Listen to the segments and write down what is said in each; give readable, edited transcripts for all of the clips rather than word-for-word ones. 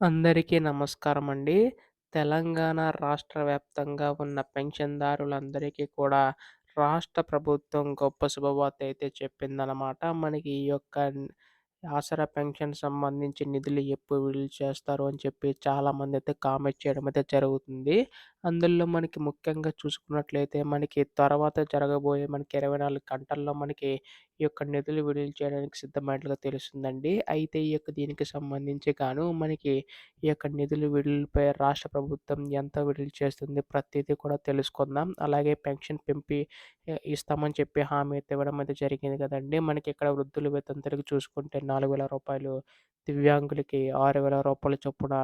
అందరికీ నమస్కారమండి. తెలంగాణ రాష్ట్ర వ్యాప్తంగా ఉన్న పెన్షన్‌దారులందరికీ కూడా రాష్ట్ర ప్రభుత్వం గొప్ప శుభవార్తయితే చెప్పిందనమాట. మనకి ఈ యొక్క ఆసరా పెన్షన్ సంబంధించి నిధులు ఎప్పుడు విడుదల చేస్తారు అని చెప్పి చాలామందయితే కామెంట్ చేయడం అయితే జరుగుతుంది. అందులో మనకి ముఖ్యంగా చూసుకున్నట్లయితే మనకి తర్వాత జరగబోయే మనకి 24 గంటల్లో మనకి ఈ యొక్క నిధులు విడుదల చేయడానికి సిద్ధమైనట్లుగా తెలుస్తుందండి. అయితే ఈ యొక్క దీనికి సంబంధించి గాను మనకి ఈ యొక్క నిధులు విడుదలపై రాష్ట్ర ప్రభుత్వం ఎంత విడుదల చేస్తుంది ప్రతీదీ కూడా తెలుసుకుందాం. అలాగే పెన్షన్ ఇస్తామని చెప్పి హామీ అయితే ఇవ్వడం అయితే జరిగింది కదండీ! మనకిక్కడ వృద్ధుల వితంతువులకు చూసుకుంటే రూ. 4,000, దివ్యాంగులకి రూ. 6,000 చొప్పున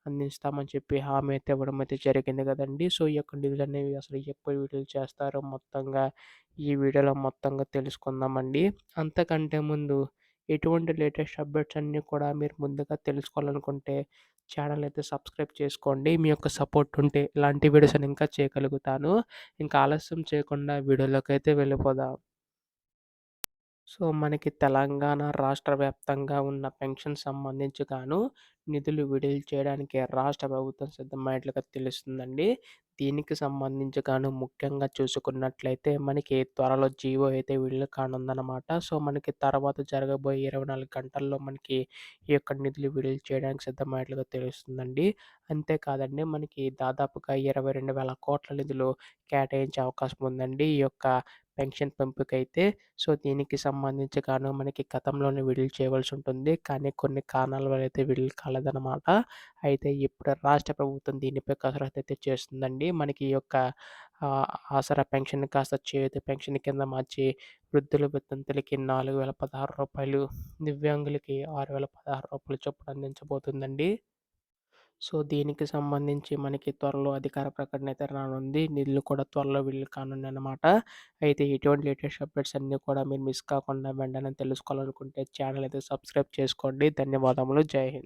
అందిస్తామని చెప్పి హామీ అయితే ఇవ్వడం అయితే జరిగింది కదండీ! సో, ఈ యొక్క నిధులనేవి అసలు ఎప్పుడు విడుదల చేస్తారో మొత్తంగా ఈ వీడియోలో మొత్తంగా తెలుసుకుందామండి. అంతకంటే ముందు ఎటువంటి లేటెస్ట్ అప్డేట్స్ అన్నీ కూడా మీరు ముందుగా తెలుసుకోవాలనుకుంటే ఛానెల్ అయితే సబ్స్క్రైబ్ చేసుకోండి. మీ యొక్క సపోర్ట్ ఉంటే ఇలాంటి వీడియోస్ నేను ఇంకా చేయగలుగుతాను. ఇంకా ఆలస్యం చేయకుండా వీడియోలోకైతే వెళ్ళిపోదాం. సో, మనకి తెలంగాణ రాష్ట్ర వ్యాప్తంగా ఉన్న పెన్షన్ సంబంధించి గాను నిధులు విడుదల చేయడానికి రాష్ట్ర ప్రభుత్వం సిద్ధమైనట్లుగా తెలుస్తుందండి. దీనికి సంబంధించి గాను ముఖ్యంగా చూసుకున్నట్లయితే మనకి త్వరలో జీవో అయితే విడుదల కానుందనమాట. సో, మనకి తర్వాత జరగబోయే 24 గంటల్లో మనకి ఈ యొక్క నిధులు విడుదల చేయడానికి సిద్ధమైనట్లుగా తెలుస్తుందండి. అంతేకాదండి మనకి దాదాపుగా 22,000 కోట్ల నిధులు కేటాయించే అవకాశం ఉందండి. ఈ యొక్క పెన్షన్ పెంపుకైతే. సో, దీనికి సంబంధించి గాను మనకి గతంలోనే విడుదల చేయవలసి ఉంటుంది. కానీ కొన్ని కారణాల వల్ల అయితే విడుదల కాలేదనమాట. అయితే ఇప్పుడు రాష్ట్ర ప్రభుత్వం దీనిపై కసరత్తయితే చేస్తుందండి. మనకి ఈ యొక్క ఆహ్, ఆసరా పెన్షన్ కాస్త చేయూత పెన్షన్ కింద మార్చి వృద్ధుల వితంతులకి రూ. 4,016, దివ్యాంగులకి రూ. 6,016 చొప్పున అందించబోతుందండి. సో, దీనికి సంబంధించి మనకి త్వరలో అధికార ప్రకటన అయితే రానుంది. నిధులు కూడా త్వరలో విడుదల కానున్నాయన్నమాట. అయితే ఇటువంటి లేటెస్ట్ అప్డేట్స్ అన్నీ కూడా మీరు మిస్ కాకుండా వెంటనే తెలుసుకోవాలనుకుంటే ఛానెల్ అయితే సబ్స్క్రైబ్ చేసుకోండి. ధన్యవాదములు. జై హింద్.